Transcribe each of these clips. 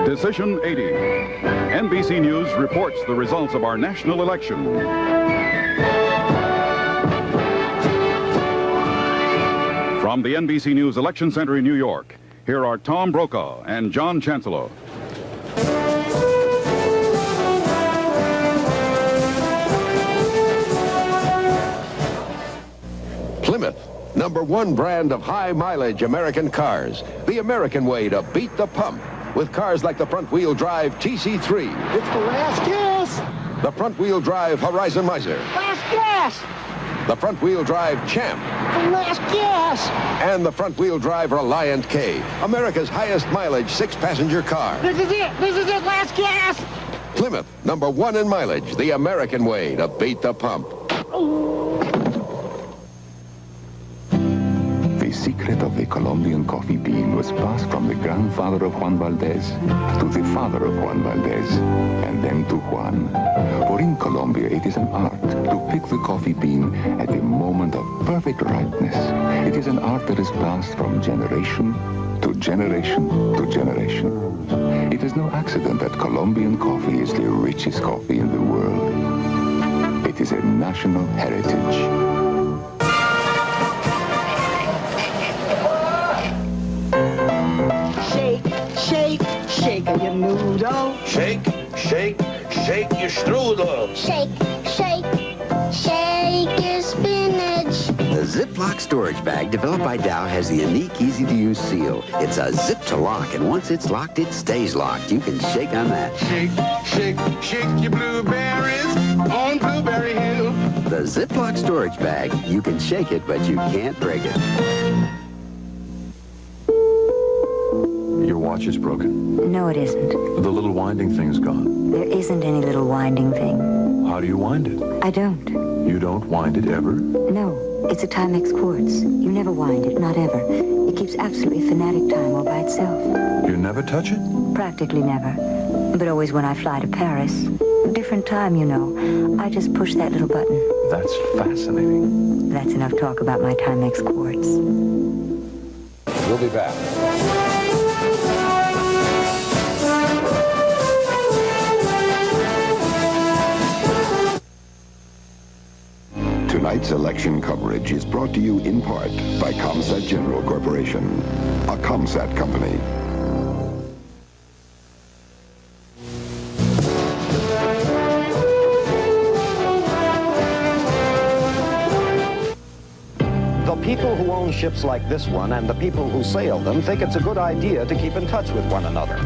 Decision 80. NBC News reports the results of our national election. From the NBC News Election Center in New York, here are Tom Brokaw and John Chancellor. Plymouth, #1 brand of high-mileage American cars. The American way to beat the pump. With cars like the front-wheel drive TC3. It's the last gas! The front-wheel drive Horizon Miser. Last gas! The front-wheel drive Champ. The last gas! And the front-wheel drive Reliant K. America's highest mileage 6-passenger car. This is it! This is it! Last gas! Plymouth, #1 in mileage. The American way to beat the pump. The secret of the Colombian coffee bean was passed from the grandfather of Juan Valdez to the father of Juan Valdez, and then to Juan. For in Colombia, it is an art to pick the coffee bean at the moment of perfect ripeness. It is an art that is passed from generation to generation to generation. It is no accident that Colombian coffee is the richest coffee in the world. It is a national heritage. Shake your noodle. Shake, shake, shake your strudel. Shake, shake, shake your spinach. The Ziploc Storage Bag developed by Dow has the unique, easy-to-use seal. It's a zip to lock, and once it's locked, it stays locked. You can shake on that. Shake, shake, shake your blueberries on Blueberry Hill. The Ziploc Storage Bag. You can shake it, but you can't break it. Your watch is broken. No, it isn't. The little winding thing's gone. There isn't any little winding thing. How do you wind it? I don't. You don't wind it ever? No, it's a Timex quartz. You never wind it, not ever. It keeps absolutely fanatic time all by itself. You never touch it? Practically never. But always when I fly to Paris. Different time, you know. I just push that little button. That's fascinating. That's enough talk about my Timex quartz. We'll be back. Tonight's election coverage is brought to you in part by Comsat General Corporation, a Comsat company. The people who own ships like this one and the people who sail them think it's a good idea to keep in touch with one another.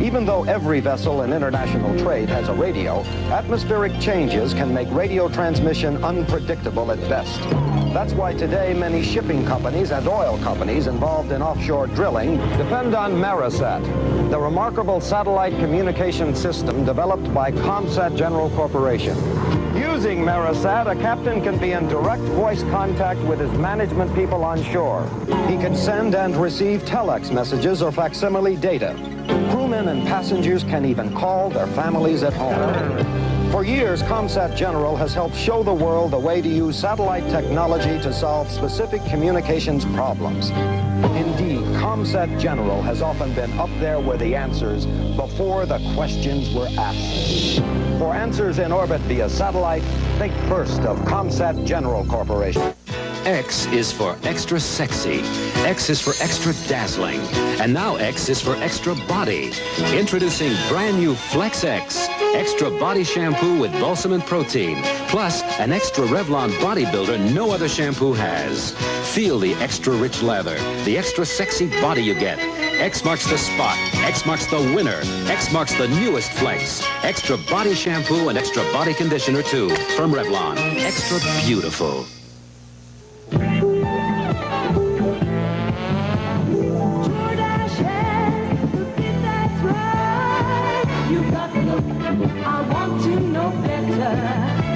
Even though every vessel in international trade has a radio, atmospheric changes can make radio transmission unpredictable at best. That's why today many shipping companies and oil companies involved in offshore drilling depend on Marisat, the remarkable satellite communication system developed by Comsat General Corporation. Using Marisat, a captain can be in direct voice contact with his management people on shore. He can send and receive telex messages or facsimile data. Crewmen and passengers can even call their families at home. For years, Comsat General has helped show the world a way to use satellite technology to solve specific communications problems. Indeed, Comsat General has often been up there with the answers before the questions were asked. For answers in orbit via satellite, think first of Comsat General Corporation. X is for extra sexy. X is for extra dazzling. And now X is for extra body. Introducing brand new Flex X. Extra body shampoo with balsam and protein. Plus an extra Revlon bodybuilder no other shampoo has. Feel the extra rich lather. The extra sexy body you get. X marks the spot. X marks the winner. X marks the newest Flex. Extra body shampoo and extra body conditioner too. From Revlon. Extra beautiful. I want to know better.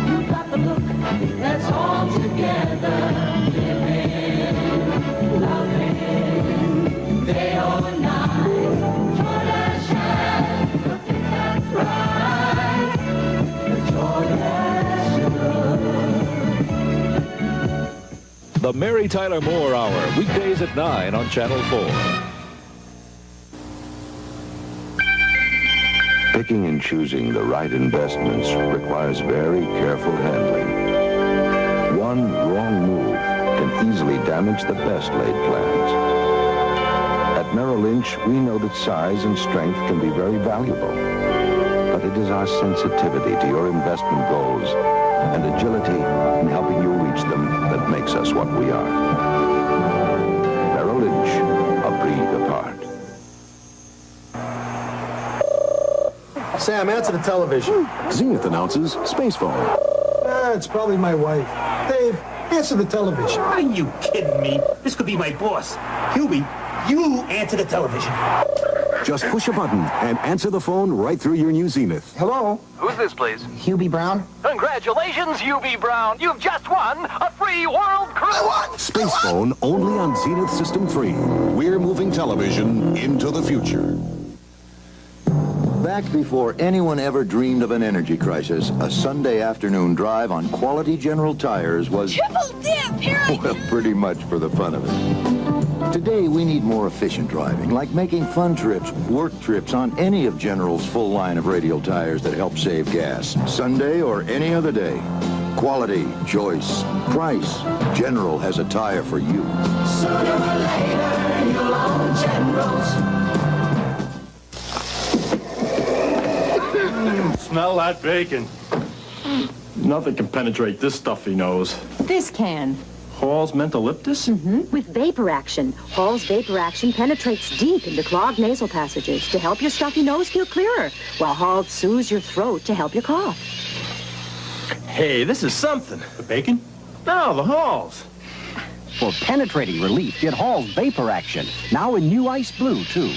You got the look that's all together. Living, loving, day or night. Todas shine, look that's right. The Todas. The Mary Tyler Moore Hour, weekdays at 9 on Channel 4. Picking and choosing the right investments requires very careful handling. One wrong move can easily damage the best laid plans. At Merrill Lynch, we know that size and strength can be very valuable. But it is our sensitivity to your investment goals and agility in helping you reach them that makes us what we are. Merrill Lynch, a breed apart. Sam, answer the television. Zenith announces space phone. It's probably my wife. Dave, answer the television. Are you kidding me? This could be my boss. Hubie, you answer the television. Just push a button and answer the phone right through your new Zenith. Hello? Who's this, please? Hubie Brown. Congratulations, Hubie Brown. You've just won a free world cruise. Space phone only on Zenith System 3. We're moving television into the future. Back before anyone ever dreamed of an energy crisis, a Sunday afternoon drive on quality General tires was... Triple dip, here I Well, pretty much for the fun of it. Today, we need more efficient driving, like making fun trips, work trips on any of General's full line of radial tires that help save gas, Sunday or any other day. Quality, choice, price. General has a tire for you. Sooner or later, you'll own Generals. Smell that bacon. Nothing can penetrate this stuffy nose. This can. Hall's Mentholyptus? With vapor action. Hall's vapor action penetrates deep into clogged nasal passages to help your stuffy nose feel clearer, while Hall soothes your throat to help you cough. Hey, this is something. The bacon? No, the Halls. For penetrating relief, get Hall's vapor action. Now in new ice blue, too.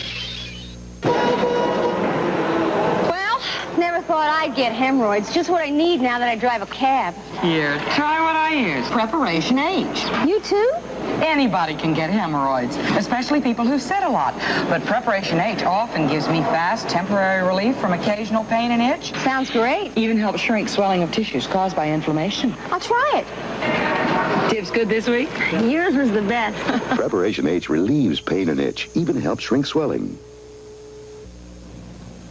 Never thought I'd get hemorrhoids. Just what I need now that I drive a cab. Here, try what I use. Preparation H. You too? Anybody can get hemorrhoids, especially people who sit a lot. But Preparation H often gives me fast, temporary relief from occasional pain and itch. Sounds great. Even helps shrink swelling of tissues caused by inflammation. I'll try it. Tips good this week? Yours was the best. Preparation H relieves pain and itch, even helps shrink swelling.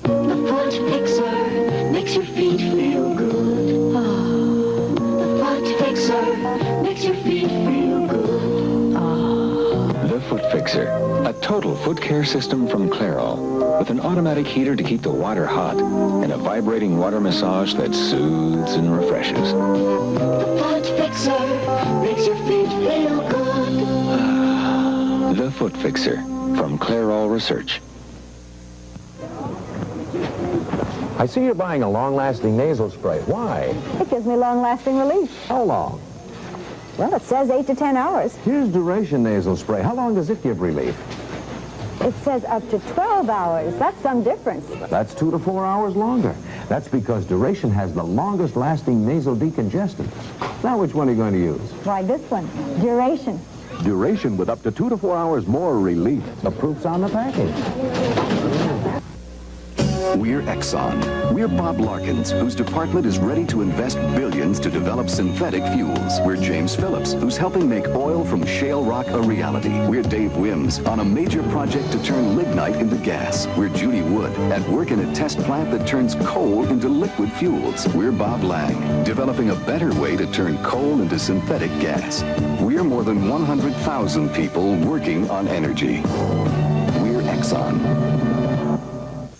The foot fixer makes your feet feel good. Oh, the foot fixer makes your feet feel good. Oh. The Foot Fixer, a total foot care system from Clairol, with an automatic heater to keep the water hot and a vibrating water massage that soothes and refreshes. The foot fixer makes your feet feel good. The Foot Fixer from Clairol Research. I see you're buying a long-lasting nasal spray. Why? It gives me long-lasting relief. How long? Well, it says 8 to 10 hours. Here's Duration nasal spray. How long does it give relief? It says up to 12 hours. That's some difference. That's 2 to 4 hours longer. That's because Duration has the longest-lasting nasal decongestant. Now, which one are you going to use? Why, this one. Duration. Duration with up to 2 to 4 hours more relief. The proof's on the package. We're Exxon. We're Bob Larkins, whose department is ready to invest billions to develop synthetic fuels. We're James Phillips, who's helping make oil from shale rock a reality. We're Dave Wims, on a major project to turn lignite into gas. We're Judy Wood, at work in a test plant that turns coal into liquid fuels. We're Bob Lang, developing a better way to turn coal into synthetic gas. We're more than 100,000 people working on energy. We're Exxon.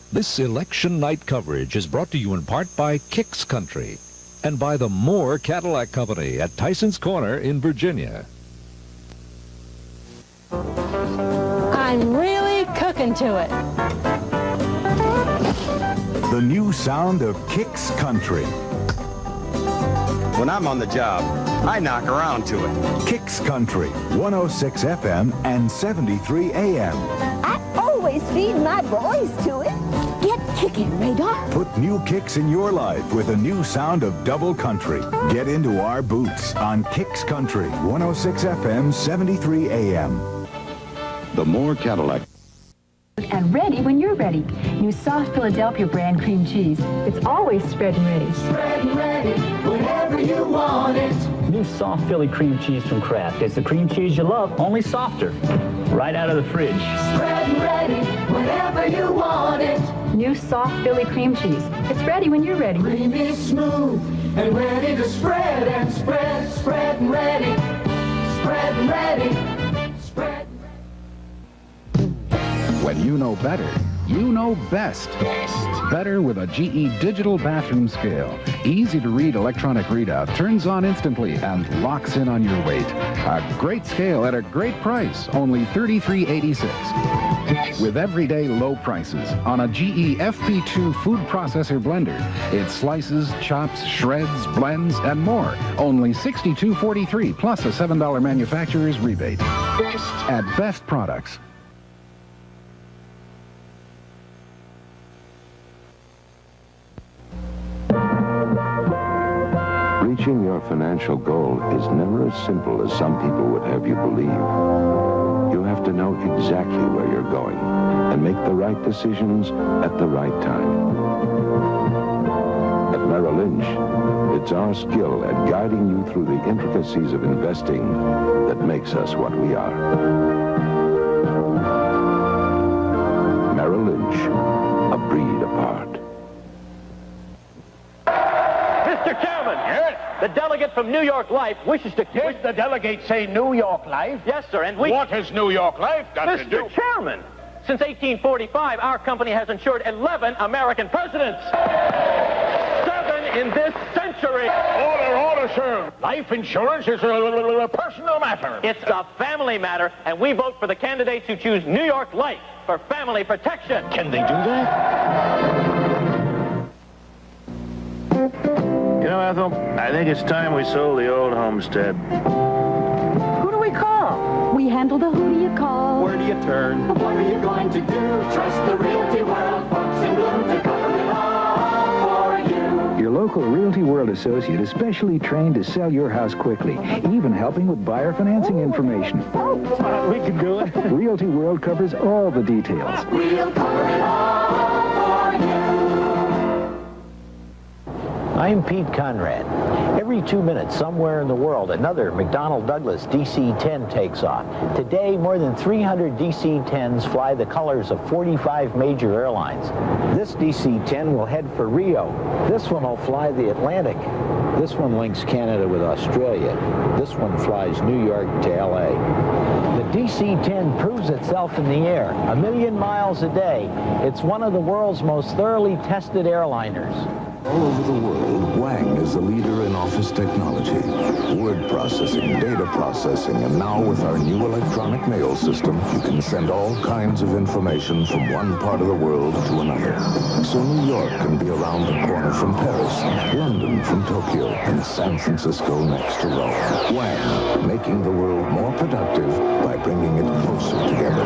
This election night coverage is brought to you in part by Kicks Country and by the Moore Cadillac Company at Tyson's Corner in Virginia. I'm really cooking to it. The new sound of Kicks Country. When I'm on the job, I knock around to it. Kicks Country, 106 FM and 73 AM. I always feed my boys to it. Get kicking, Radar. Put new kicks in your life with a new sound of double country. Get into our boots on Kicks Country, 106 FM, 73 AM. The Moore Cadillac. And ready when you're ready. New soft Philadelphia brand cream cheese. It's always spread and ready. Spread and ready whenever you want it. New soft Philly cream cheese from Kraft. It's the cream cheese you love, only softer. Right out of the fridge. Spread and ready whenever you want it. New new soft Philly cream cheese. It's ready when you're ready. Creamy, smooth, and ready to spread and spread, spread and ready, spread and ready, spread. When you know better, you know best. Better with a GE digital bathroom scale. Easy to read electronic readout, turns on instantly, and locks in on your weight. A great scale at a great price, only $33.86. With everyday low prices on a GE FP2 food processor blender. It slices, chops, shreds, blends, and more. Only $62.43 plus a $7 manufacturer's rebate. At Best Products. Reaching your financial goal is never as simple as some people would have you believe. You have to know exactly where you're going and make the right decisions at the right time. At Merrill Lynch, it's our skill at guiding you through the intricacies of investing that makes us what we are. Merrill Lynch, a breed apart. Mr. Chairman! Yes? The delegate from New York Life wishes to... Did the delegate say New York Life? Yes, sir, and we... What has New York Life got to do? Mr. Chairman, since 1845, our company has insured 11 American presidents. 7 in this century. Order, sir. Life insurance is a personal matter. It's a family matter, and we vote for the candidates who choose New York Life for family protection. Can they do that? You know, Ethel, I think it's time we sold the old homestead. Who do we call? We handle the who do you call. Where do you turn? What are you going to do? Trust the Realty World folks in blue to cover it all for you. Your local Realty World associate is specially trained to sell your house quickly, even helping with buyer financing information. We can do it. Realty World covers all the details. We'll cover it all for you. I'm Pete Conrad. Every 2 minutes, somewhere in the world, another McDonnell Douglas DC-10 takes off. Today, more than 300 DC-10s fly the colors of 45 major airlines. This DC-10 will head for Rio. This one will fly the Atlantic. This one links Canada with Australia. This one flies New York to LA. The DC-10 proves itself in the air, 1 million miles a day. It's one of the world's most thoroughly tested airliners. All over the world, Wang is the leader in office technology. Word processing, data processing, and now with our new electronic mail system, you can send all kinds of information from one part of the world to another. So New York can be around the corner from Paris, London from Tokyo, and San Francisco next to Rome. Wang, making the world more productive by bringing it closer together.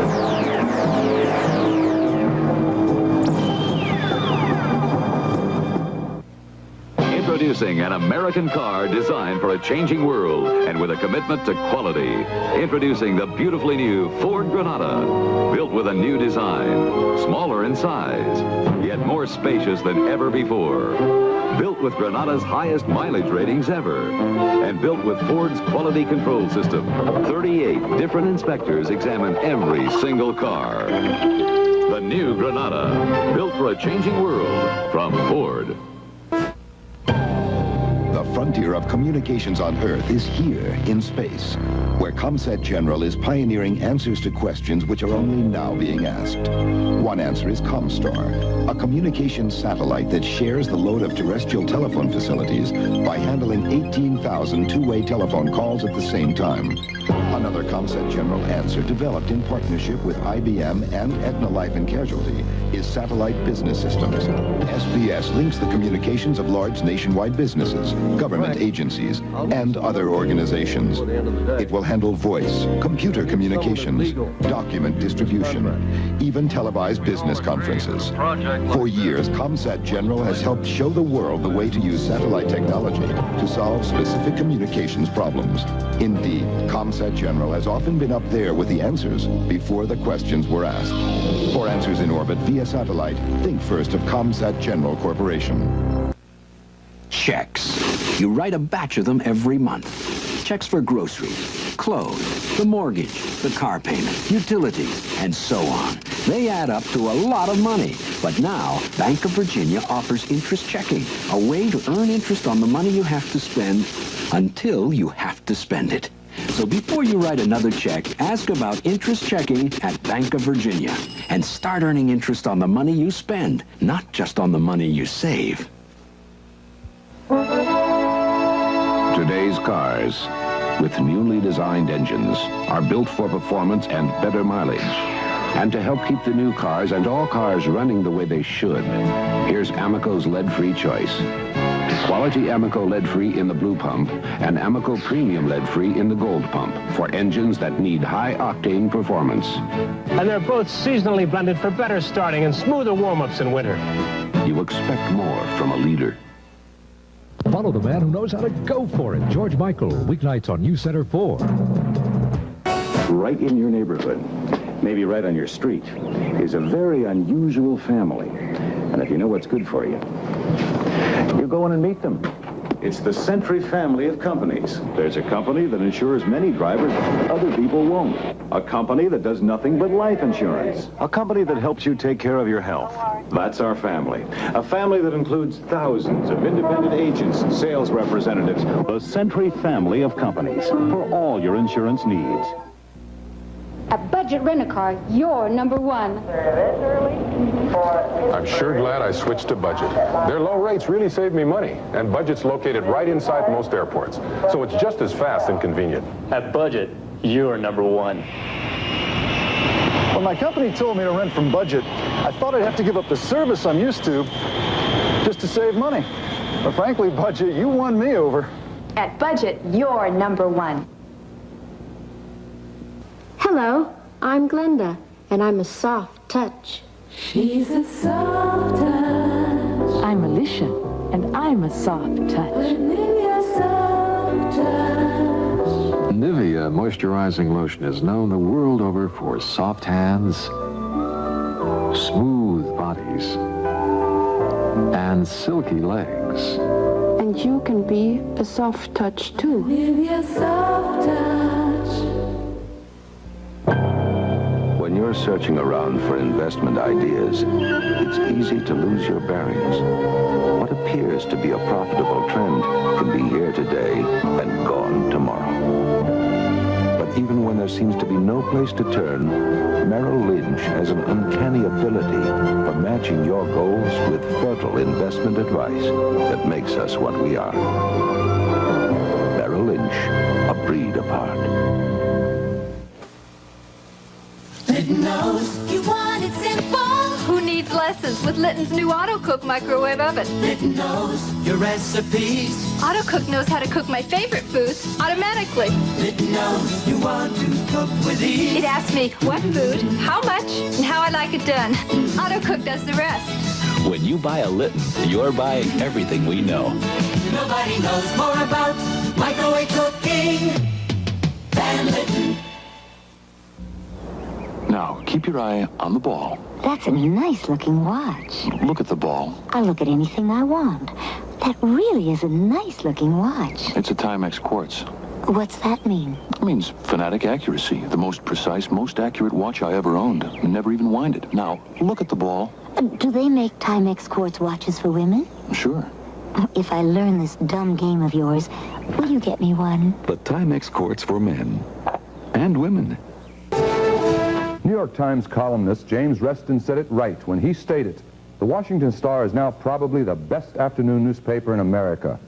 Introducing an American car designed for a changing world and with a commitment to quality. Introducing the beautifully new Ford Granada. Built with a new design, smaller in size, yet more spacious than ever before. Built with Granada's highest mileage ratings ever. And built with Ford's quality control system. 38 different inspectors examine every single car. The new Granada. Built for a changing world from Ford. The frontier of communications on Earth is here in space, where ComSat General is pioneering answers to questions which are only now being asked. One answer is ComStar, a communications satellite that shares the load of terrestrial telephone facilities by handling 18,000 two-way telephone calls at the same time. Another ComSat General answer, developed in partnership with IBM and Aetna Life and Casualty, is Satellite Business Systems. SBS links the communications of large nationwide businesses, government agencies, and other organizations. It will handle voice, computer communications, document distribution, even televised business conferences. For years, ComSat General has helped show the world the way to use satellite technology to solve specific communications problems. Indeed, ComSat General has often been up there with the answers before the questions were asked. For answers in orbit via satellite, think first of ComSat General Corporation. Checks. You write a batch of them every month. Checks for groceries, clothes, the mortgage, the car payment, utilities, and so on. They add up to a lot of money. But now, Bank of Virginia offers interest checking, a way to earn interest on the money you have to spend until you have to spend it. So before you write another check, ask about interest checking at Bank of Virginia and start earning interest on the money you spend, not just on the money you save. Today's cars, with newly designed engines, are built for performance and better mileage. And to help keep the new cars and all cars running the way they should, here's Amoco's lead-free choice. Quality Amoco lead-free in the blue pump and Amoco premium lead-free in the gold pump for engines that need high-octane performance. And they're both seasonally blended for better starting and smoother warm-ups in winter. You expect more from a leader. Follow the man who knows how to go for it. George Michael, weeknights on News Center 4. Right in your neighborhood, maybe right on your street, is a very unusual family. And if you know what's good for you, you go in and meet them. It's the Century family of companies. There's a company that insures many drivers other people won't. A company that does nothing but life insurance. A company that helps you take care of your health. That's our family. A family that includes thousands of independent agents, sales representatives. The Century family of companies for all your insurance needs. At Budget Rent-A-Car, you're number one. I'm sure glad I switched to Budget. Their low rates really saved me money, and Budget's located right inside most airports, so it's just as fast and convenient. At Budget, you're number one. When my company told me to rent from Budget, I thought I'd have to give up the service I'm used to just to save money. But frankly, Budget, you won me over. At Budget, you're number one. Hello, I'm Glenda, and I'm a soft touch. She's a soft touch. I'm Alicia, and I'm a soft touch. Nivea soft touch. Nivea Moisturizing Lotion is known the world over for soft hands, smooth bodies, and silky legs. And you can be a soft touch, too. Nivea soft touch. When you're searching around for investment ideas, it's easy to lose your bearings. What appears to be a profitable trend can be here today and gone tomorrow. But even when there seems to be no place to turn, Merrill Lynch has an uncanny ability for matching your goals with fertile investment advice that makes us what we are. Merrill Lynch, a breed apart. Litton knows you want it simple. Who needs lessons with Litton's new Auto-Cook microwave oven? Litton knows your recipes. Auto-Cook knows how to cook my favorite foods automatically. Litton knows you want to cook with ease. It asks me what food, how much, and how I like it done. Auto-Cook does the rest. When you buy a Litton, you're buying everything we know. Nobody knows more about microwave cooking than Litton. Now, keep your eye on the ball. That's a nice-looking watch. Look at the ball. I'll look at anything I want. That really is a nice-looking watch. It's a Timex quartz. What's that mean? It means fanatic accuracy. The most precise, most accurate watch I ever owned. Never even winded. Now, look at the ball. Do they make Timex quartz watches for women? Sure. If I learn this dumb game of yours, will you get me one? The Timex quartz for men and women. New York Times columnist James Reston said it right when he stated, "The Washington Star is now probably the best afternoon newspaper in America.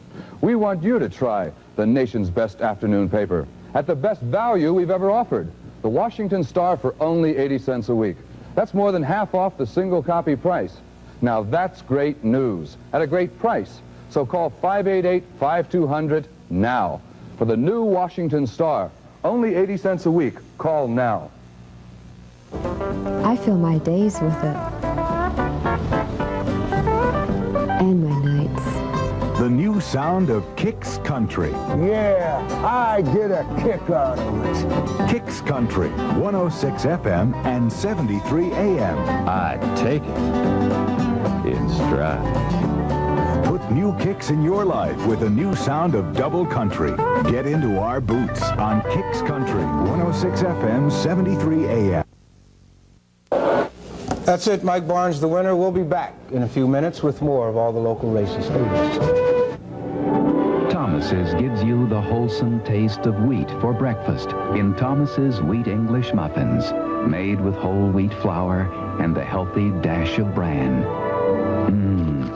We want you to try the nation's best afternoon paper at the best value we've ever offered. The Washington Star for only 80 cents a week. That's more than half off the single copy price. Now that's great news at a great price. So call 588-5200 now for the new Washington Star. Only 80 cents a week. Call now." I fill my days with it. And my nights. The new sound of Kix Country. Yeah, I get a kick out of it. Kix Country, 106 FM and 73 AM. I take it in stride. Put new kicks in your life with a new sound of double country. Get into our boots on Kix Country, 106 FM, 73 AM. That's it, Mike Barnes, the winner. We'll be back in a few minutes with more of all the local races. Thomas's gives you the wholesome taste of wheat for breakfast in Thomas's Wheat English Muffins, made with whole wheat flour and a healthy dash of bran.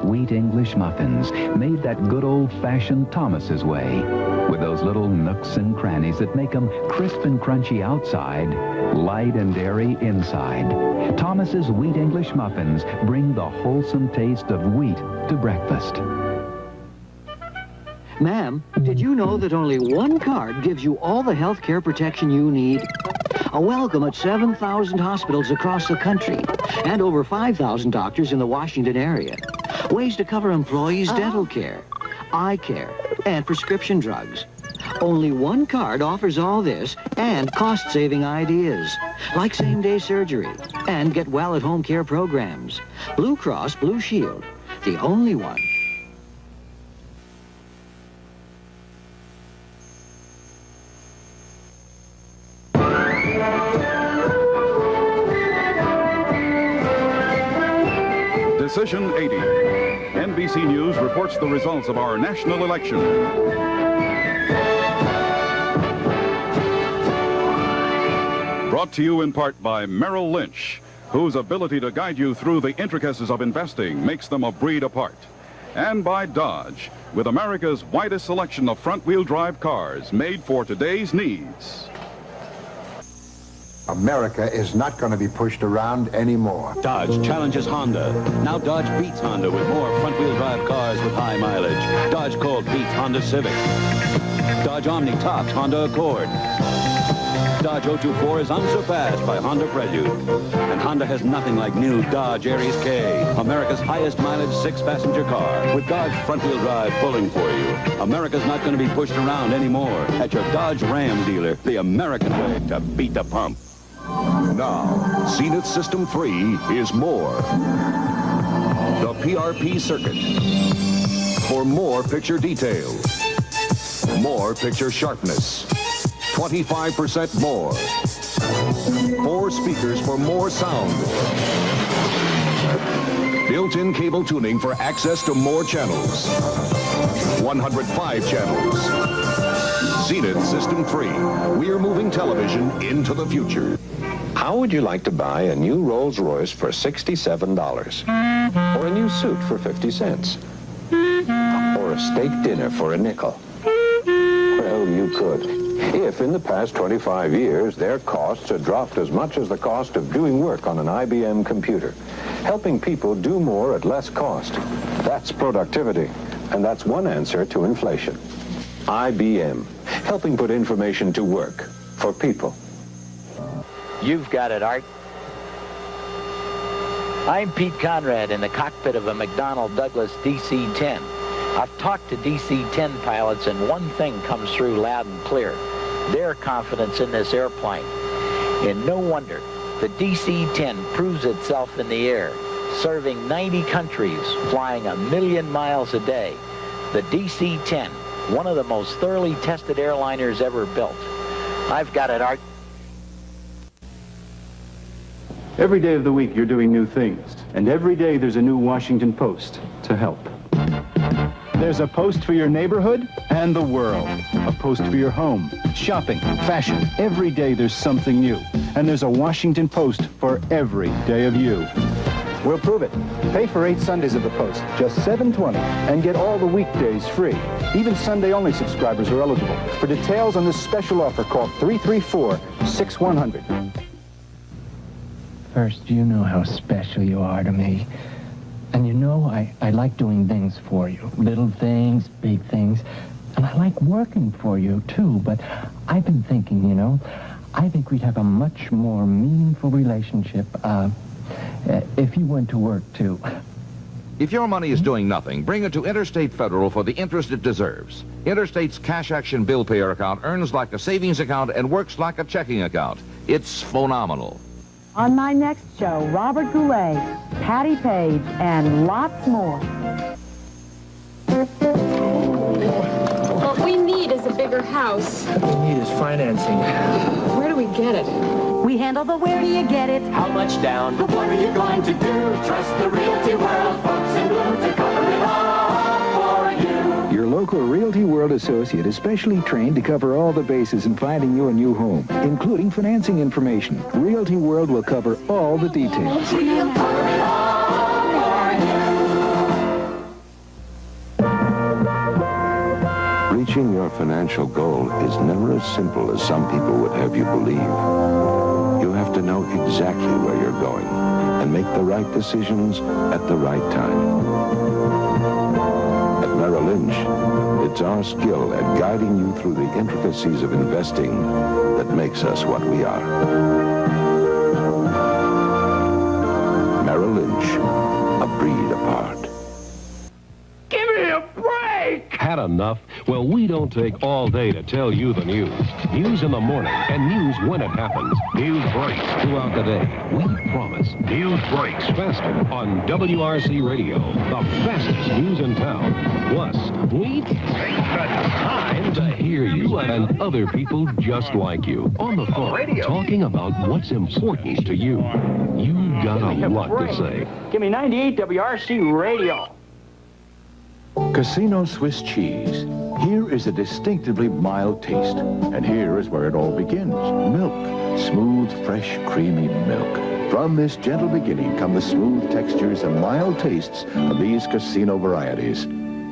Wheat English Muffins, made that good old-fashioned Thomas's way, with those little nooks and crannies that make them crisp and crunchy outside, light and airy inside. Thomas's Wheat English Muffins bring the wholesome taste of wheat to breakfast. Ma'am, did you know that only one card gives you all the health care protection you need? A welcome at 7,000 hospitals across the country and over 5,000 doctors in the Washington area. Ways to cover employees' dental care, eye care, and prescription drugs. Only one card offers all this and cost-saving ideas, like same-day surgery and get well-at-home care programs. Blue Cross Blue Shield, the only one. Decision 80. NBC News reports the results of our national election. Brought to you in part by Merrill Lynch, whose ability to guide you through the intricacies of investing makes them a breed apart. And by Dodge, with America's widest selection of front-wheel drive cars made for today's needs. America is not going to be pushed around anymore. Dodge challenges Honda. Now Dodge beats Honda with more front-wheel drive cars with high mileage. Dodge Colt beats Honda Civic. Dodge Omni tops Honda Accord. Dodge 024 is unsurpassed by Honda Prelude. And Honda has nothing like new Dodge Aries K, America's highest mileage 6-passenger car, with Dodge front-wheel drive pulling for you. America's not going to be pushed around anymore. At your Dodge Ram dealer, the American way to beat the pump. Now, Zenith System 3 is more. The PRP circuit. For more picture detail. More picture sharpness. 25% more. 4 speakers for more sound. Built-in cable tuning for access to more channels. 105 channels. Zenith System 3. We're moving television into the future. How would you like to buy a new Rolls Royce for $67? Or a new suit for 50 cents? Or a steak dinner for a nickel? Well, you could. If in the past 25 years their costs had dropped as much as the cost of doing work on an IBM computer, helping people do more at less cost. That's productivity, and that's one answer to inflation. IBM, helping put information to work for people. You've got it, Art. I'm Pete Conrad in the cockpit of a McDonnell Douglas DC-10. I've talked to DC-10 pilots, and one thing comes through loud and clear: their confidence in this airplane. And no wonder, the DC-10 proves itself in the air, serving 90 countries, flying 1,000,000 miles a day. The DC-10, one of the most thoroughly tested airliners ever built. I've got it, Art. Every day of the week, you're doing new things. And every day, there's a new Washington Post to help. There's a post for your neighborhood and the world. A post for your home, shopping, fashion. Every day, there's something new. And there's a Washington Post for every day of you. We'll prove it. Pay for 8 Sundays of the Post, just $7.20, and get all the weekdays free. Even Sunday-only subscribers are eligible. For details on this special offer, call 334-6100. First, you know how special you are to me. And you know I like doing things for you. Little things, big things. And I like working for you, too. But I've been thinking, you know, I think we'd have a much more meaningful relationship if you went to work, too. If your money is doing nothing, bring it to Interstate Federal for the interest it deserves. Interstate's cash action bill payer account earns like a savings account and works like a checking account. It's phenomenal. On my next show, Robert Goulet, Patty Page, and lots more. What we need is a big save her house. What we need is financing. Where do we get it? We handle the where do you get it? How much down? But what are you going to do? Trust the Realty World folks in blue to cover it all for you. Your local Realty World associate is specially trained to cover all the bases in finding you a new home, including financing information. Realty World will cover all the details. We'll cover it all for you. Reaching your financial goal is never as simple as some people would have you believe. You have to know exactly where you're going and make the right decisions at the right time. At Merrill Lynch, it's our skill at guiding you through the intricacies of investing that makes us what we are. Merrill Lynch, a breed apart. Give me a break! Had enough? Well, we don't take all day to tell you the news. News in the morning and news when it happens. News breaks throughout the day. We promise. News breaks faster on WRC Radio. The fastest news in town. Plus, we take the time to hear you and other people just like you. On the phone, talking about what's important to you. You got a lot to say. Give me 98 WRC Radio. Casino Swiss cheese. Here is a distinctively mild taste. And here is where it all begins. Milk. Smooth, fresh, creamy milk. From this gentle beginning come the smooth textures and mild tastes of these casino varieties.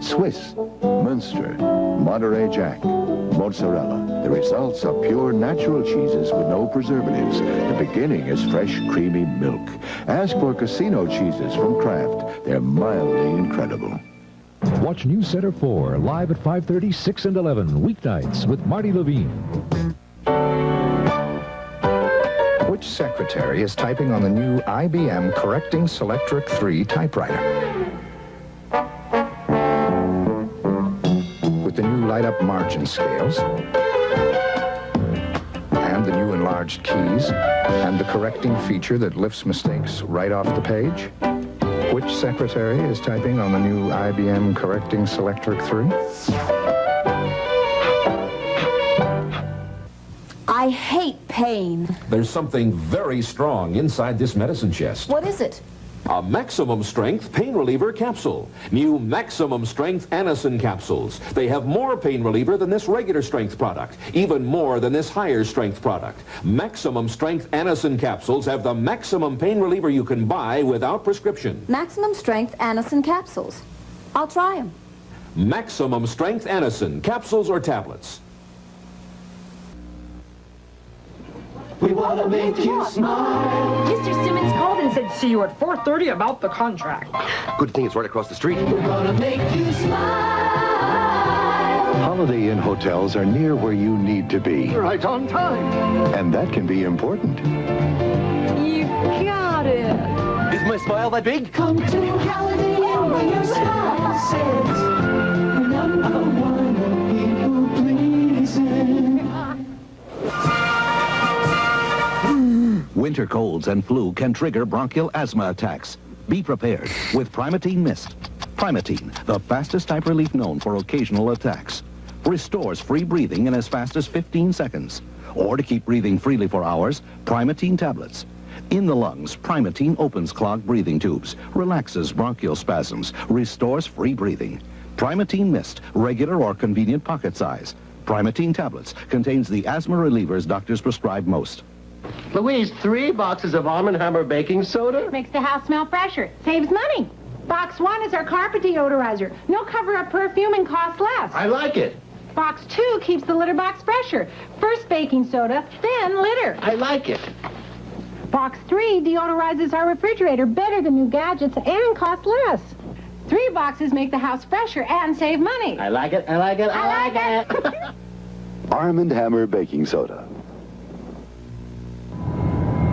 Swiss, Munster, Monterey Jack, mozzarella. The results are pure natural cheeses with no preservatives. The beginning is fresh, creamy milk. Ask for casino cheeses from Kraft. They're mildly incredible. Watch News Center 4 live at 5:30, 6 and 11 weeknights with Marty Levine. Which secretary is typing on the new IBM Correcting Selectric 3 typewriter? With the new light-up margin scales, and the new enlarged keys, and the correcting feature that lifts mistakes right off the page? Which secretary is typing on the new IBM Correcting Selectric 3? I hate pain. There's something very strong inside this medicine chest. What is it? A maximum strength pain reliever capsule. New maximum strength Anacin capsules. They have more pain reliever than this regular strength product. Even more than this higher strength product. Maximum strength Anacin capsules have the maximum pain reliever you can buy without prescription. Maximum strength Anacin capsules. I'll try them. Maximum strength Anacin capsules or tablets. We want to make you smile. Mr. Simmons called and said, see you at 4:30 about the contract. Good thing it's right across the street. We're going to make you smile. Holiday Inn hotels are near where you need to be. Right on time. And that can be important. You got it. Is my smile that big? Come to Holiday Inn where your smile says, number one, people pleasing. Winter colds and flu can trigger bronchial asthma attacks. Be prepared with Primatene Mist. Primatene, the fastest type relief known for occasional attacks. Restores free breathing in as fast as 15 seconds. Or to keep breathing freely for hours, Primatene tablets. In the lungs, Primatene opens clogged breathing tubes, relaxes bronchial spasms, restores free breathing. Primatene Mist, regular or convenient pocket size. Primatene tablets contains the asthma relievers doctors prescribe most. Louise, 3 boxes of Arm & Hammer baking soda? Makes the house smell fresher. Saves money. Box 1 is our carpet deodorizer. No cover-up perfume and costs less. I like it. Box 2 keeps the litter box fresher. First baking soda, then litter. I like it. Box 3 deodorizes our refrigerator better than new gadgets and costs less. 3 boxes make the house fresher and save money. I like it, I like it, I like it. Arm & Hammer baking soda.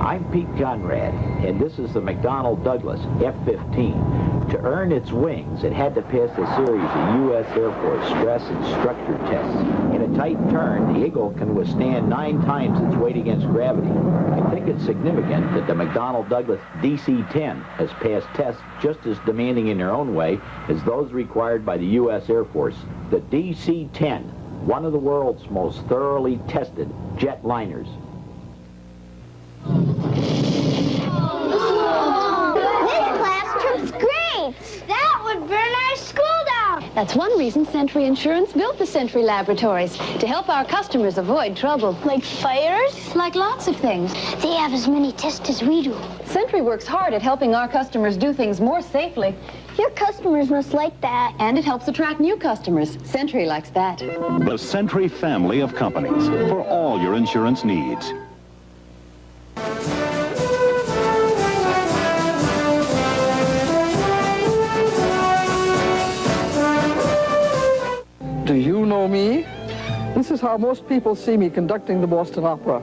I'm Pete Conrad, and this is the McDonnell Douglas F-15. To earn its wings, it had to pass a series of U.S. Air Force stress and structure tests. In a tight turn, the Eagle can withstand 9 times its weight against gravity. I think it's significant that the McDonnell Douglas DC-10 has passed tests just as demanding in their own way as those required by the U.S. Air Force. The DC-10, one of the world's most thoroughly tested jet liners. That would burn our school down. That's one reason Sentry Insurance built the Sentry Laboratories, to help our customers avoid trouble. Like fires? Like lots of things. They have as many tests as we do. Sentry works hard at helping our customers do things more safely. Your customers must like that. And it helps attract new customers. Sentry likes that. The Sentry family of companies for all your insurance needs. Do you know me? This is how most people see me conducting the Boston Opera.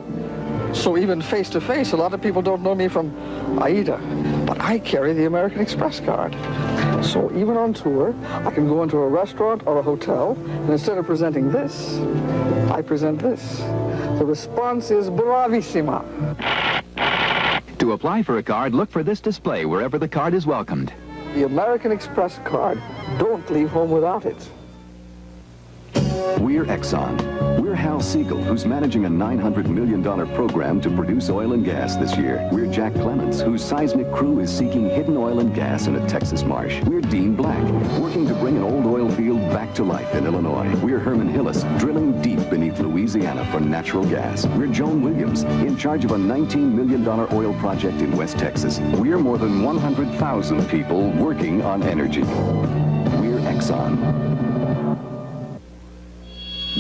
So even face-to-face, a lot of people don't know me from Aida. But I carry the American Express card. So even on tour, I can go into a restaurant or a hotel, and instead of presenting this, I present this. The response is bravissima. To apply for a card, look for this display wherever the card is welcomed. The American Express card. Don't leave home without it. We're Exxon. We're Hal Siegel, who's managing a $900 million program to produce oil and gas this year. We're Jack Clemens, whose seismic crew is seeking hidden oil and gas in a Texas marsh. We're Dean Black, working to bring an old oil field back to life in Illinois. We're Herman Hillis, drilling deep beneath Louisiana for natural gas. We're Joan Williams, in charge of a $19 million oil project in West Texas. We're more than 100,000 people working on energy. We're Exxon.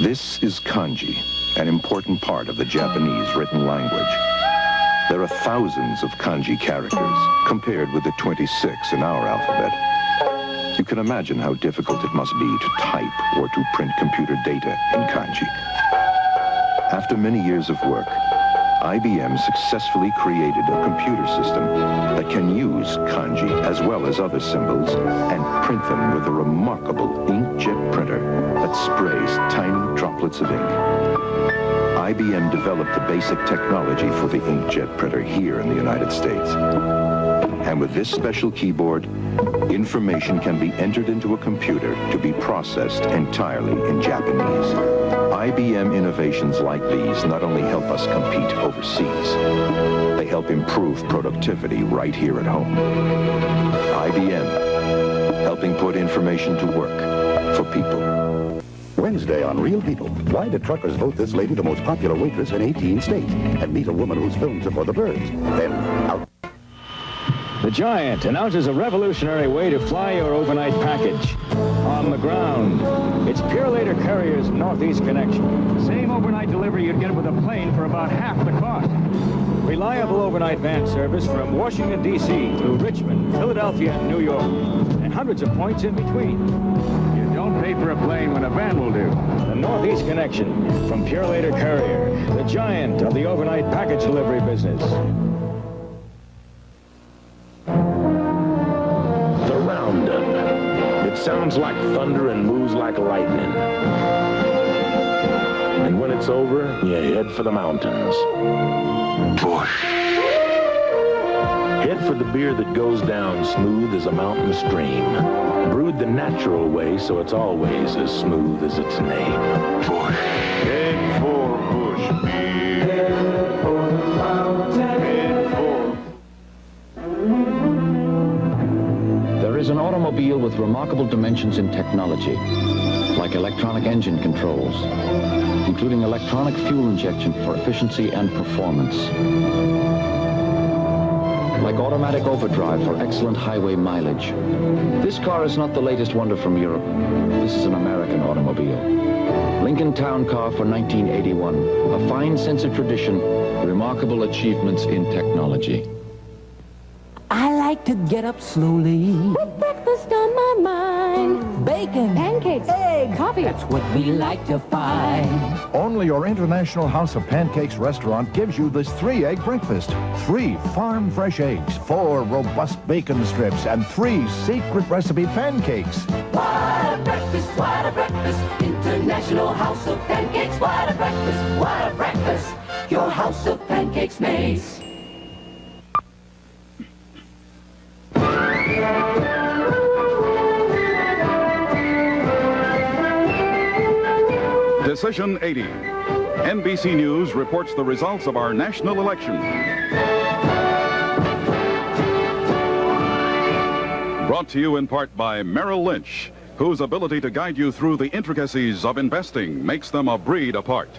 This is kanji, an important part of the Japanese written language. There are thousands of kanji characters, compared with the 26 in our alphabet. You can imagine how difficult it must be to type or to print computer data in kanji. After many years of work, IBM successfully created a computer system that can use kanji as well as other symbols and print them with a remarkable inkjet printer that sprays tiny droplets of ink. IBM developed the basic technology for the inkjet printer here in the United States. And with this special keyboard, information can be entered into a computer to be processed entirely in Japanese. IBM innovations like these not only help us compete overseas, they help improve productivity right here at home. IBM, helping put information to work for people. Wednesday on Real People, why did truckers vote this lady the most popular waitress in 18 states? And meet a woman whose films are for the birds. Then, out. The Giant announces a revolutionary way to fly your overnight package. On the ground. It's Pure Later Carrier's Northeast Connection. Same overnight delivery you'd get with a plane for about half the cost. Reliable overnight van service from Washington, D.C. to Richmond, Philadelphia, and New York. And hundreds of points in between. You don't pay for a plane when a van will do. The Northeast Connection from Pure Later Carrier, the giant of the overnight package delivery business. It sounds like thunder and moves like lightning. And when it's over, you head for the mountains. Push. Head for the beer that goes down smooth as a mountain stream. Brewed the natural way, so it's always as smooth as its name. Push. Head for Bush beer. Head for the mountain. Head for... There is an automobile with remarkable dimensions in technology, like electronic engine controls, including electronic fuel injection for efficiency and performance, like automatic overdrive for excellent highway mileage. This car is not the latest wonder from Europe. This is an American automobile. Lincoln Town Car for 1981, a fine sense of tradition, remarkable achievements in technology. I like to get up slowly. With breakfast on my mind. Bacon. Pancakes. Eggs. Coffee. That's what we like to find. Only your International House of Pancakes restaurant gives you this 3-egg breakfast. 3 farm-fresh eggs, 4 robust bacon strips, and 3 secret recipe pancakes. What a breakfast, what a breakfast. International House of Pancakes. What a breakfast, what a breakfast. Your House of Pancakes makes. Decision 80. NBC News reports the results of our national election. Brought to you in part by Merrill Lynch, whose ability to guide you through the intricacies of investing makes them a breed apart.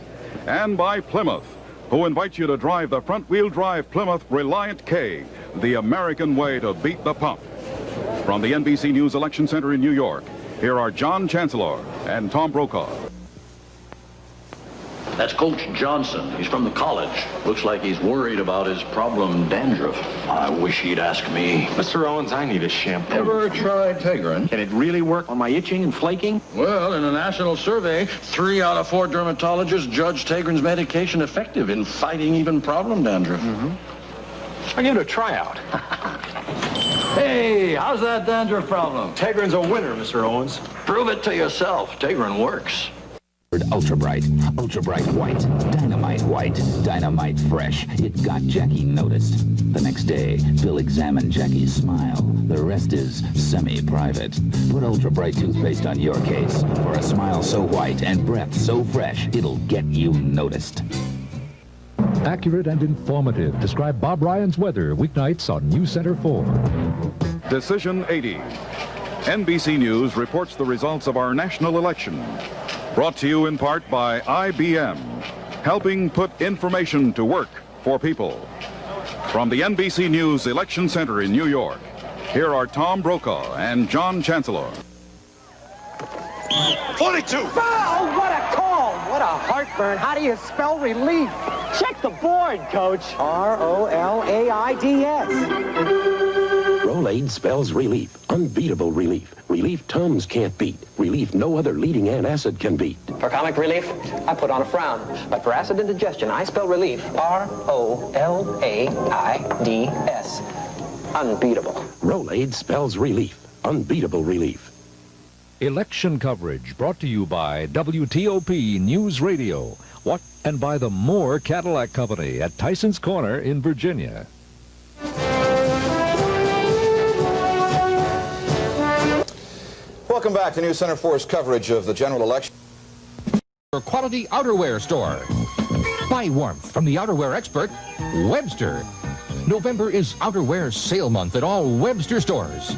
And by Plymouth, who invites you to drive the front-wheel drive Plymouth Reliant K, the American way to beat the pump. From the NBC News Election Center in New York, here are John Chancellor and Tom Brokaw. That's Coach Johnson. He's from the college. Looks like he's worried about his problem dandruff. I wish he'd ask me. Mr. Owens, I need a shampoo. Ever tried Tegrin? Can it really work on my itching and flaking? Well, in a national survey, 3 out of 4 dermatologists judged Tegrin's medication effective in fighting even problem dandruff. I'll give it a tryout. Hey, how's that dandruff problem? Tegrin's a winner, Mr. Owens. Prove it to yourself. Tegrin works. Ultra bright white, dynamite fresh. It got Jackie noticed. The next day, Bill examined Jackie's smile. The rest is semi-private. Put ultra bright toothpaste on your case. For a smile so white and breath so fresh, it'll get you noticed. Accurate and informative. Describe Bob Ryan's weather weeknights on News Center 4. Decision 80. NBC News reports the results of our national election. Brought to you in part by IBM, helping put information to work for people. From the NBC News Election Center in New York, here are Tom Brokaw and John Chancellor. 42! Oh, what a call! What a heartburn. How do you spell relief? Check the board, Coach. R-O-L-A-I-D-S. Rolaids spells relief. Unbeatable relief. Relief Tums can't beat. Relief no other leading antacid can beat. For comic relief, I put on a frown. But for acid indigestion, I spell relief. R-O-L-A-I-D-S. Unbeatable. Rolaids spells relief. Unbeatable relief. Election coverage brought to you by WTOP News Radio. What and by the Moore Cadillac Company at Tyson's Corner in Virginia. Welcome back to News Center 4's coverage of the general election. Your quality outerwear store. Buy warmth from the outerwear expert, Webster. November is outerwear sale month at all Webster stores.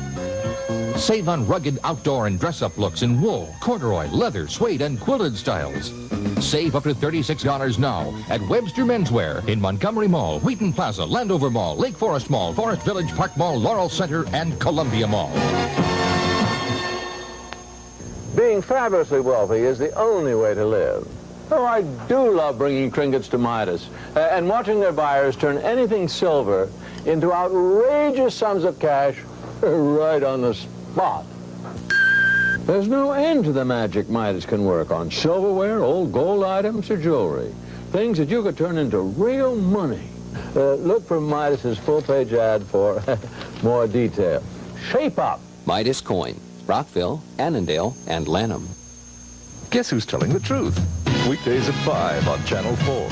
Save on rugged outdoor and dress-up looks in wool, corduroy, leather, suede, and quilted styles. Save up to $36 now at Webster Menswear in Montgomery Mall, Wheaton Plaza, Landover Mall, Lake Forest Mall, Forest Village Park Mall, Laurel Center, and Columbia Mall. Being fabulously wealthy is the only way to live. Oh, I do love bringing trinkets to Midas and watching their buyers turn anything silver into outrageous sums of cash right on the spot. There's no end to the magic Midas can work on. Silverware, old gold items, or jewelry. Things that you could turn into real money. Look for Midas's full-page ad for more detail. Shape up. Midas Coin. Rockville, Annandale, and Lanham. Guess who's telling the truth? Weekdays at 5 on Channel 4.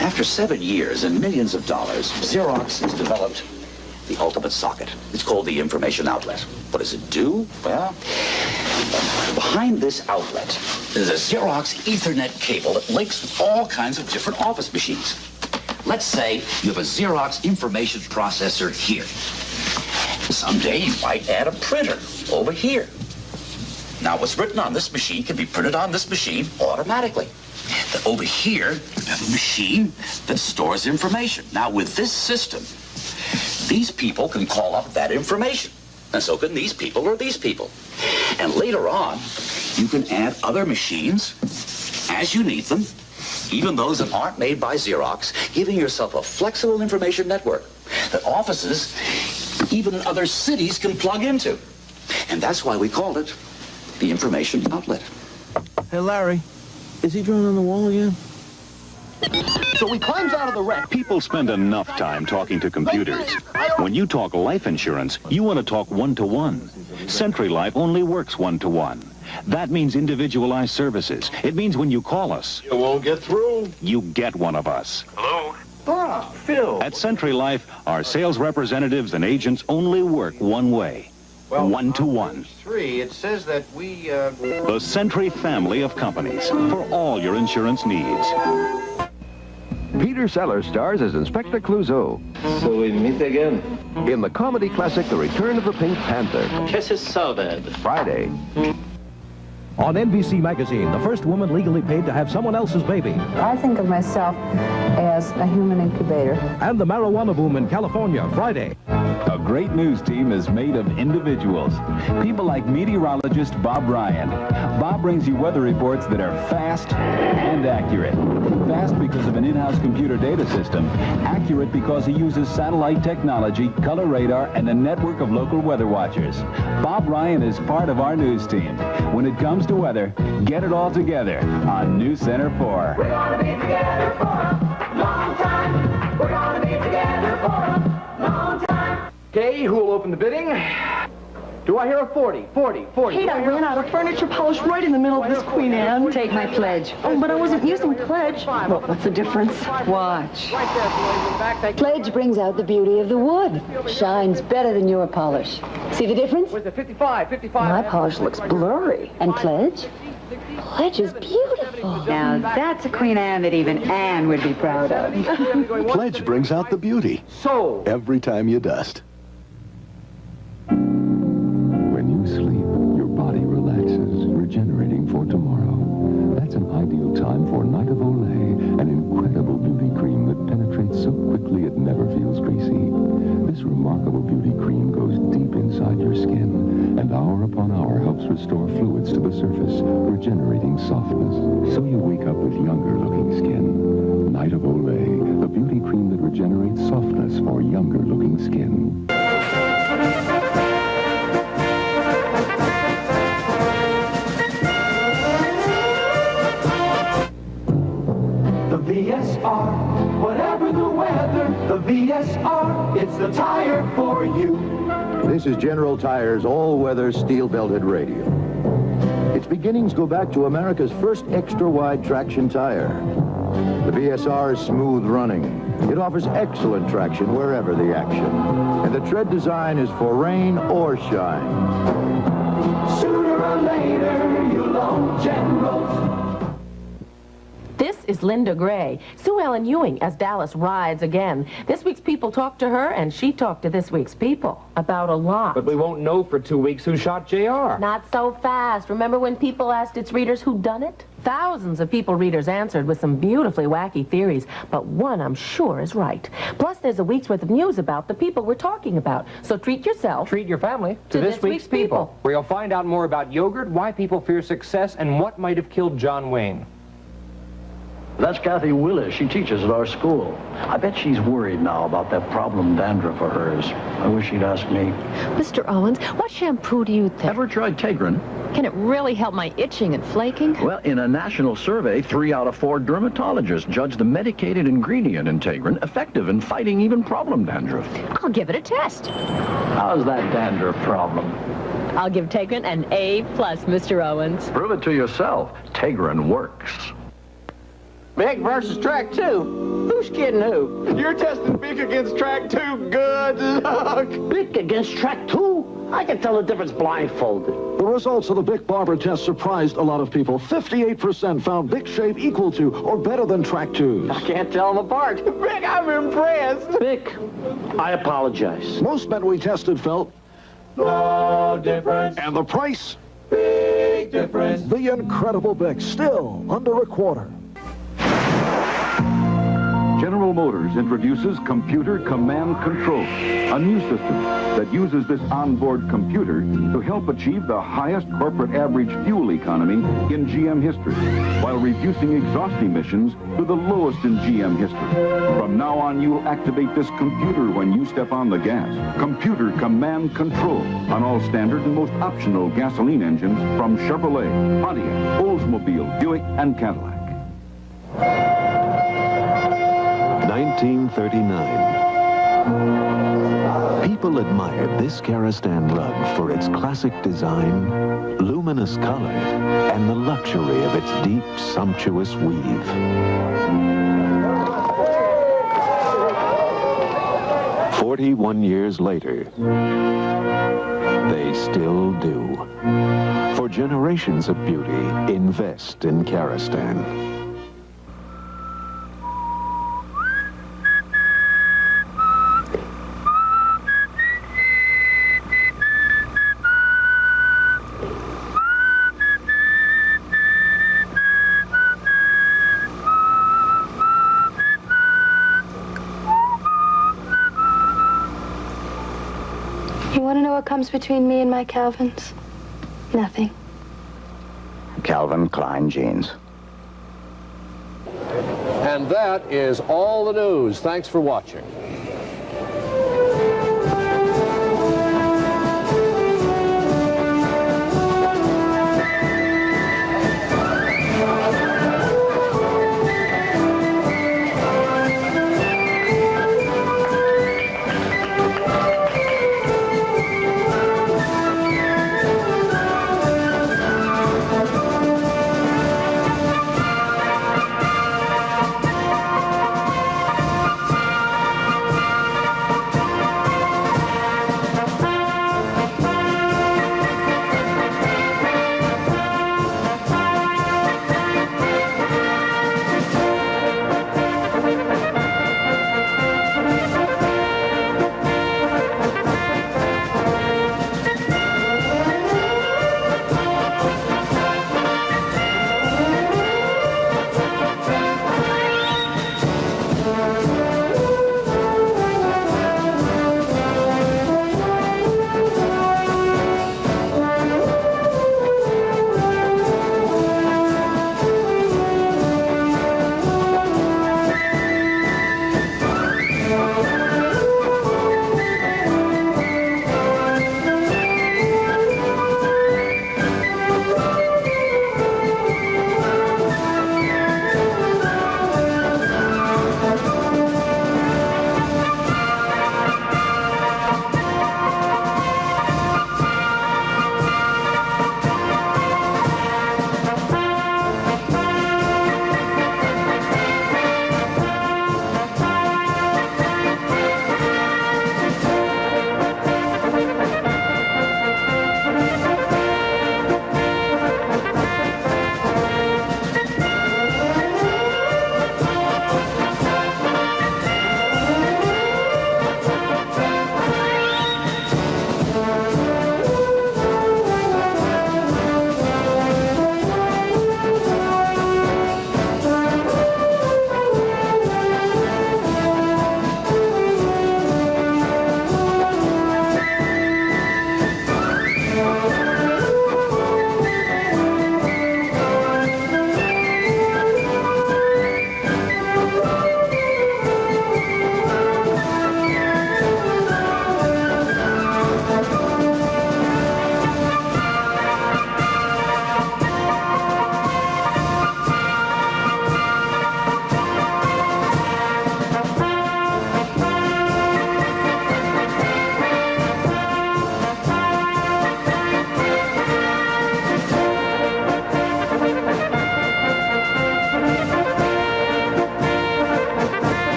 After 7 years and millions of dollars, Xerox has developed the ultimate socket. It's called the information outlet. What does it do? Well, behind this outlet is a Xerox Ethernet cable that links with all kinds of different office machines. Let's say you have a Xerox information processor here. Someday you might add a printer over here. Now what's written on this machine can be printed on this machine automatically. Then over here, you have a machine that stores information. Now with this system, these people can call up that information. And so can these people or these people. And later on, you can add other machines as you need them, even those that aren't made by Xerox, giving yourself a flexible information network that offices, even in other cities, can plug into. And that's why we called it the information outlet. Hey, Larry, is he drawn on the wall again? So he climbs out of the wreck. People spend enough time talking to computers. When you talk life insurance, you want to talk one-to-one. Century Life only works one-to-one. That means individualized services. It means when you call us, you won't get through. You get one of us. Hello? Phil. At Century Life, our sales representatives and agents only work one way. Well, one-to-one. 3, it says that we, The Century family of companies for all your insurance needs. Peter Sellers stars as Inspector Clouseau. So we meet again. In the comedy classic, The Return of the Pink Panther. Kiss is so dead. Friday. On NBC Magazine, the first woman legally paid to have someone else's baby. I think of myself as a human incubator. And the marijuana boom in California, Friday. A great news team is made of individuals. People like meteorologist Bob Ryan. Bob brings you weather reports that are fast and accurate. Fast because of an in-house computer data system. Accurate because he uses satellite technology, color radar, and a network of local weather watchers. Bob Ryan is part of our news team. When it comes to weather, get it all together on News Center 4. We're gonna be together for a long time. We're gonna be together for a long time. Okay, who will open the bidding? Do I hear a 40? 40, 40. Kate, I ran out of furniture polished right in the middle of this Queen Anne. Take my pledge. Oh, but I wasn't using pledge. Well, what's the difference? Watch. Right there, boys, in the back. Pledge brings out the beauty of the wood. Shines better than your polish. See the difference? Where's the 55? 55. My polish looks blurry. And Pledge? Pledge is beautiful. Now, that's a Queen Anne that even Anne would be proud of. Pledge brings out the beauty. So. Every time you dust. When you sleep, your body relaxes, regenerating for tomorrow. That's an ideal time for Night of Olay, an incredible beauty cream that penetrates so quickly it never feels greasy. This remarkable beauty cream goes deep inside your skin, and hour upon hour helps restore fluids to the surface, regenerating softness. So you wake up with younger-looking skin. Night of Olay, the beauty cream that regenerates softness for younger-looking skin. VSR, whatever the weather, the VSR, it's the tire for you. This is General Tire's all-weather steel-belted radio. Its beginnings go back to America's first extra-wide traction tire. The VSR is smooth running. It offers excellent traction wherever the action. And the tread design is for rain or shine. Sooner or later, you'll own Generals. This is Linda Gray. Sue Ellen Ewing as Dallas rides again. This week's people talked to her, and she talked to this week's people about a lot. But we won't know for 2 weeks who shot JR. Not so fast. Remember when people asked its readers who done it? Thousands of people readers answered with some beautifully wacky theories, but one I'm sure is right. Plus, there's a week's worth of news about the people we're talking about. So treat yourself. Treat your family to this week's people, where you'll find out more about yogurt, why people fear success, and what might have killed John Wayne. That's Kathy Willis. She teaches at our school. I bet she's worried now about that problem dandruff of hers. I wish she'd ask me. Mr. Owens, what shampoo do you think? Ever tried Tegrin? Can it really help my itching and flaking? Well, in a national survey, 3 out of 4 dermatologists judged the medicated ingredient in Tegrin effective in fighting even problem dandruff. I'll give it a test. How's that dandruff problem? I'll give Tegrin an A+, Mr. Owens. Prove it to yourself. Tegrin works. Big versus track 2. Who's kidding who? You're testing Bic against track 2. Good luck. Bic against track 2? I can tell the difference blindfolded. The results of the Bic Barber test surprised a lot of people. 58% found Bic shave equal to or better than track 2's. I can't tell them apart. Bic, I'm impressed. Bic, I apologize. Most men we tested felt no difference. And the price? Big difference. The incredible Bic, still under $0.25. General Motors introduces Computer Command Control, a new system that uses this onboard computer to help achieve the highest corporate average fuel economy in GM history, while reducing exhaust emissions to the lowest in GM history. From now on, you'll activate this computer when you step on the gas. Computer Command Control on all standard and most optional gasoline engines from Chevrolet, Pontiac, Oldsmobile, Buick, and Cadillac. 1939. People admired this Karastan rug for its classic design, luminous color, and the luxury of its deep, sumptuous weave. 41 years later, they still do. For generations of beauty, invest in Karastan. You want to know what comes between me and my Calvins? Nothing. Calvin Klein jeans. And that is all the news. Thanks for watching.